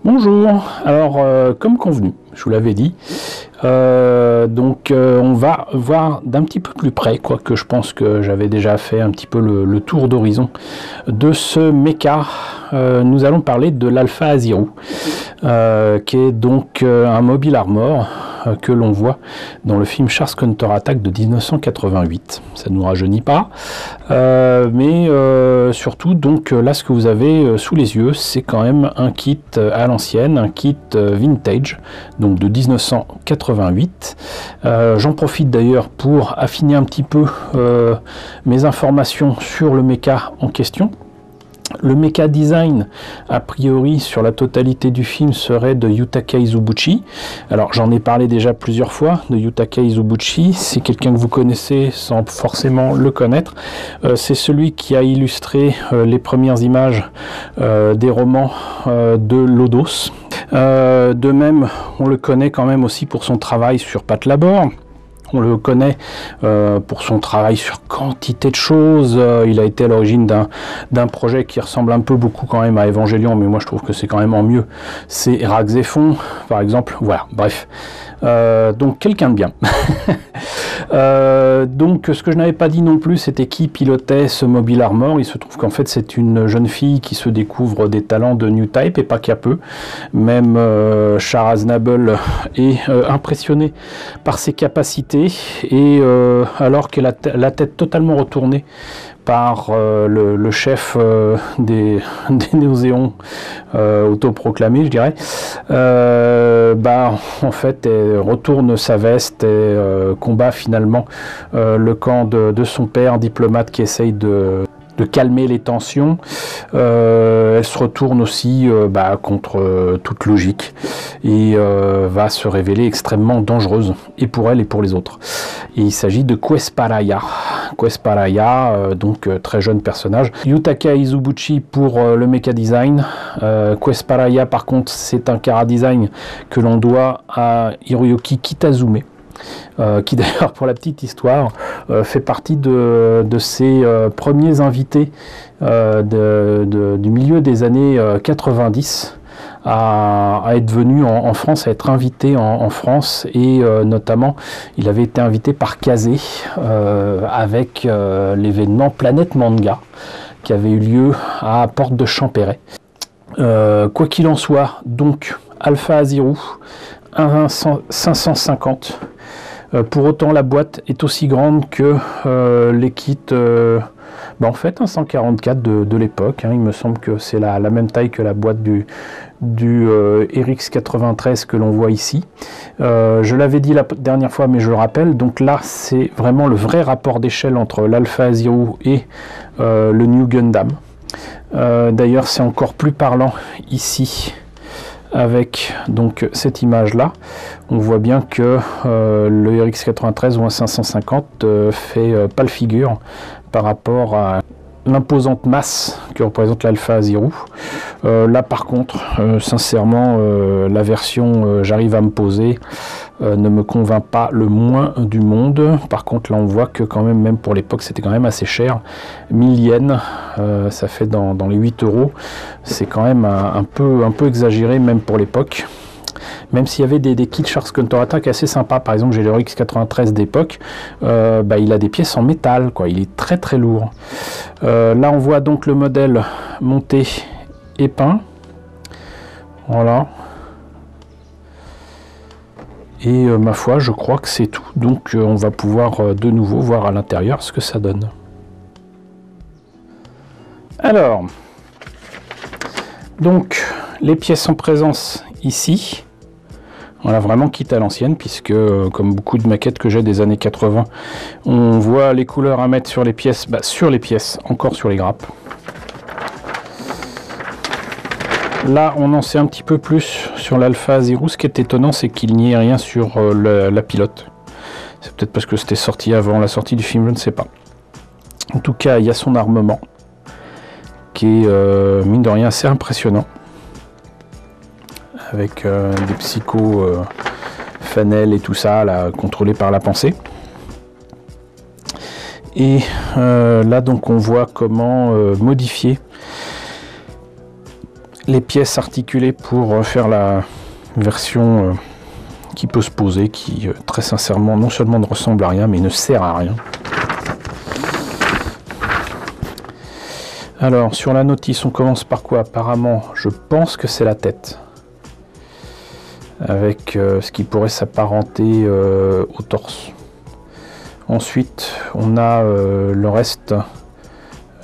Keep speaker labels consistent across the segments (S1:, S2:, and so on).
S1: Bonjour, alors comme convenu, je vous l'avais dit, on va voir d'un petit peu plus près, quoique je pense que j'avais déjà fait un petit peu le tour d'horizon de ce mecha. Nous allons parler de l'Alpha Azirou, qui est donc un mobile armor que l'on voit dans le film Charles Counter-Attack de 1988. Ça ne nous rajeunit pas, mais surtout, donc là, ce que vous avez sous les yeux, c'est quand même un kit à l'ancienne, un kit vintage, donc de 1988. J'en profite d'ailleurs pour affiner un petit peu mes informations sur le mecha en question. Le mecha design, a priori, sur la totalité du film, serait de Yutaka Izubuchi. Alors, j'en ai parlé déjà plusieurs fois de Yutaka Izubuchi. C'est quelqu'un que vous connaissez sans forcément le connaître. C'est celui qui a illustré les premières images des romans de Lodos. De même, on le connaît quand même aussi pour son travail sur Pat Labor. On le connaît pour son travail sur quantité de choses. Il a été à l'origine d'un projet qui ressemble un peu beaucoup quand même à Evangelion, mais moi je trouve que c'est quand même en mieux. C'est Raxéphon, par exemple. Voilà, bref. Donc quelqu'un de bien. Donc ce que je n'avais pas dit non plus, c'était qui pilotait ce mobile armor. Il se trouve qu'en fait c'est une jeune fille qui se découvre des talents de New Type, et pas qu'à peu. Même Char Aznable est impressionné par ses capacités, et alors qu'elle a la tête totalement retournée par le chef des Néoséons autoproclamé, je dirais, en fait, elle retourne sa veste et combat finalement le camp de son père, diplomate, qui essaye de calmer les tensions. Elle se retourne aussi contre toute logique et va se révéler extrêmement dangereuse, et pour elle et pour les autres. Et il s'agit de Questparaya. Questparaya, donc très jeune personnage. Yutaka Izubuchi pour le mecha design. Questparaya, par contre, c'est un chara design que l'on doit à Hiroyuki Kitazume. Qui d'ailleurs, pour la petite histoire, fait partie de ses premiers invités du milieu des années 90 à être venu en France, à être invité en France, et notamment il avait été invité par Kazé avec l'événement Planète Manga qui avait eu lieu à Porte de Champéret. Quoi qu'il en soit, donc Alpha Azirou 550. Pour autant, la boîte est aussi grande que les kits, en fait, un 144 de l'époque. Il me semble que c'est la même taille que la boîte du RX93 que l'on voit ici. Je l'avais dit la dernière fois, mais je le rappelle. Donc là, c'est vraiment le vrai rapport d'échelle entre l'Alpha Azirou et le New Gundam. D'ailleurs, c'est encore plus parlant ici, avec donc cette image là. On voit bien que le RX93 ou un 550 fait pas le figure par rapport à l'imposante masse que représente l'Alpha Azirou. Là par contre, sincèrement, la version j'arrive à me poser ne me convainc pas le moins du monde. Par contre, là on voit que quand même pour l'époque, c'était quand même assez cher. 1000 yens, ça fait dans les 8 euros. C'est quand même un peu exagéré, même pour l'époque. Même s'il y avait des kits Charles Counter-Attack assez sympas. Par exemple, j'ai le RX93 d'époque. Il a des pièces en métal, quoi. Il est très très lourd. Là, on voit donc le modèle monté et peint. Voilà. Et ma foi, je crois que c'est tout. Donc, on va pouvoir de nouveau voir à l'intérieur ce que ça donne. Alors, donc, les pièces en présence ici. Voilà, vraiment kit à l'ancienne, puisque comme beaucoup de maquettes que j'ai des années 80, on voit les couleurs à mettre sur les pièces, encore sur les grappes. Là, on en sait un petit peu plus sur l'Alpha Azirou. Ce qui est étonnant, c'est qu'il n'y ait rien sur la pilote. C'est peut-être parce que c'était sorti avant la sortie du film, je ne sais pas. En tout cas, il y a son armement, qui est, mine de rien, assez impressionnant. Avec des psychos fanel et tout ça, là, contrôlé par la pensée. Et là, donc, on voit comment modifier les pièces articulées pour faire la version qui peut se poser, qui très sincèrement non seulement ne ressemble à rien, mais ne sert à rien. Alors sur la notice, on commence par quoi? Apparemment, je pense que c'est la tête, avec ce qui pourrait s'apparenter au torse. Ensuite, on a le reste,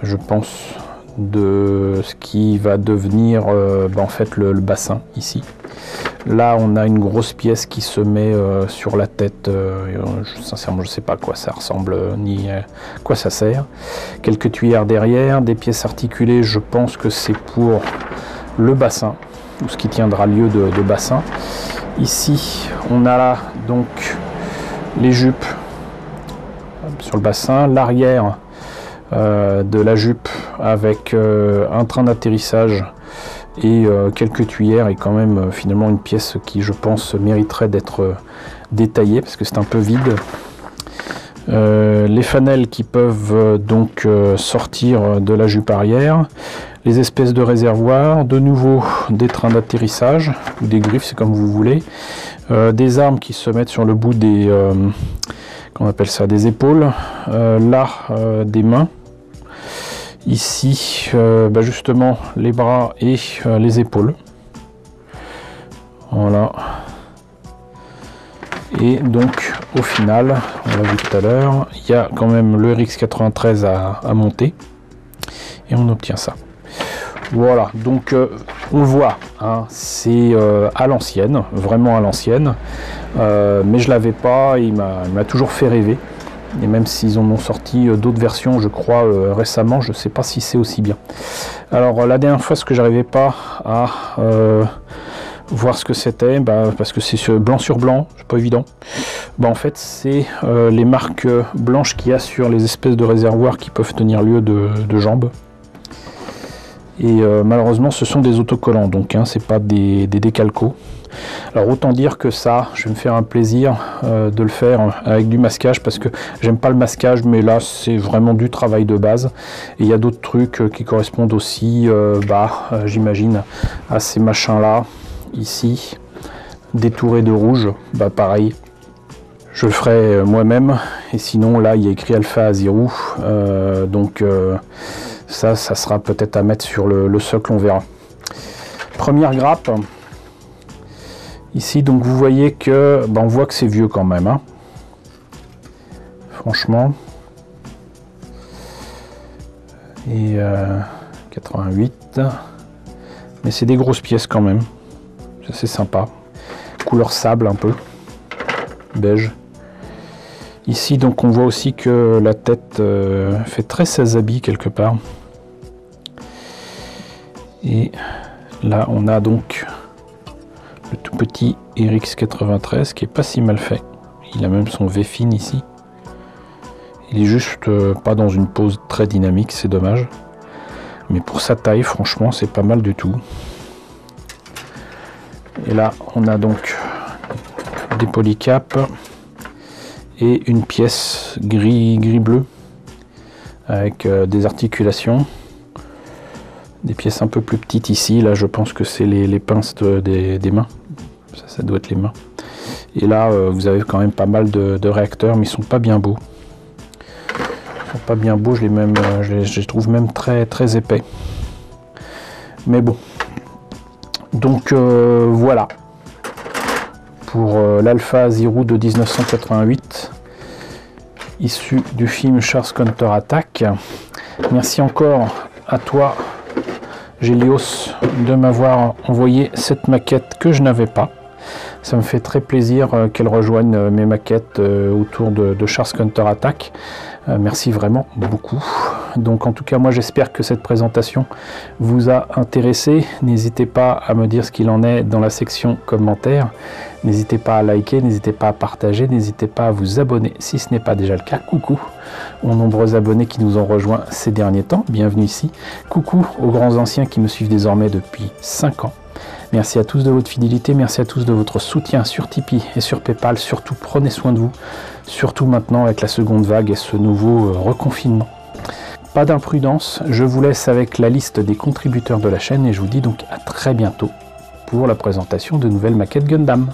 S1: je pense, de ce qui va devenir en fait le bassin ici. Là, on a une grosse pièce qui se met sur la tête. Sincèrement, je ne sais pas à quoi ça ressemble ni à quoi ça sert. Quelques tuyères derrière, des pièces articulées. Je pense que c'est pour le bassin, ou ce qui tiendra lieu de bassin. Ici, on a là donc les jupes sur le bassin, l'arrière de la jupe avec un train d'atterrissage et quelques tuyères, et quand même finalement une pièce qui, je pense, mériterait d'être détaillée parce que c'est un peu vide. Les fanelles qui peuvent donc sortir de la jupe arrière, les espèces de réservoirs, de nouveau des trains d'atterrissage ou des griffes, c'est comme vous voulez, des armes qui se mettent sur le bout des qu'on appelle ça, des épaules, là des mains. Ici, justement, les bras et les épaules. Voilà. Et donc, au final, on l'a vu tout à l'heure, il y a quand même le RX93 à monter. Et on obtient ça. Voilà, donc on voit, hein, c'est à l'ancienne, vraiment à l'ancienne. Mais je l'avais pas, il m'a toujours fait rêver. Et même s'ils en ont sorti d'autres versions, je crois, récemment, je ne sais pas si c'est aussi bien. Alors la dernière fois, ce que j'arrivais pas à voir ce que c'était, parce que c'est blanc sur blanc, c'est pas évident. En fait, c'est les marques blanches qu'il y a sur les espèces de réservoirs qui peuvent tenir lieu de jambes. Et malheureusement, ce sont des autocollants, donc hein, c'est pas des décalcos. Alors autant dire que ça, je vais me faire un plaisir de le faire avec du masquage, parce que j'aime pas le masquage, mais là c'est vraiment du travail de base. Et il y a d'autres trucs qui correspondent aussi, j'imagine, à ces machins là, ici, détourés de rouge, pareil. Je le ferai moi-même, et sinon là il y a écrit Alpha Azirou, ça sera peut-être à mettre sur le socle, on verra. Première grappe. Ici, donc vous voyez que on voit que c'est vieux quand même, hein. Franchement. Et 88. Mais c'est des grosses pièces quand même. C'est sympa. Couleur sable un peu. Beige. Ici, donc on voit aussi que la tête fait très 16 habits quelque part. Et là, on a donc le tout petit RX93 qui est pas si mal fait. Il a même son V-fin ici. Il est juste pas dans une pose très dynamique, c'est dommage. Mais pour sa taille, franchement, c'est pas mal du tout. Et là, on a donc des polycaps et une pièce gris-bleu avec des articulations. Des pièces un peu plus petites ici. Là, je pense que c'est les pinces des mains. Ça doit être les mains. Et là, vous avez quand même pas mal de réacteurs, mais ils sont pas bien beaux. Ils sont pas bien beaux. Je les trouve même très très épais. Mais bon. Donc voilà. Pour l'Alpha Azirou de 1988, issu du film Char's Counter-Attack. Merci encore à toi, Gélios, de m'avoir envoyé cette maquette que je n'avais pas. Ça me fait très plaisir qu'elle rejoigne mes maquettes autour de Char's Counter-Attack. Merci vraiment beaucoup. Donc en tout cas, moi j'espère que cette présentation vous a intéressé. N'hésitez pas à me dire ce qu'il en est dans la section commentaires. N'hésitez pas à liker, n'hésitez pas à partager, n'hésitez pas à vous abonner si ce n'est pas déjà le cas. Coucou aux nombreux abonnés qui nous ont rejoints ces derniers temps. Bienvenue ici. Coucou aux grands anciens qui me suivent désormais depuis 5 ans. Merci à tous de votre fidélité, merci à tous de votre soutien sur Tipeee et sur Paypal. Surtout, prenez soin de vous, surtout maintenant avec la seconde vague et ce nouveau reconfinement. pas d'imprudence, je vous laisse avec la liste des contributeurs de la chaîne et je vous dis donc à très bientôt pour la présentation de nouvelles maquettes Gundam.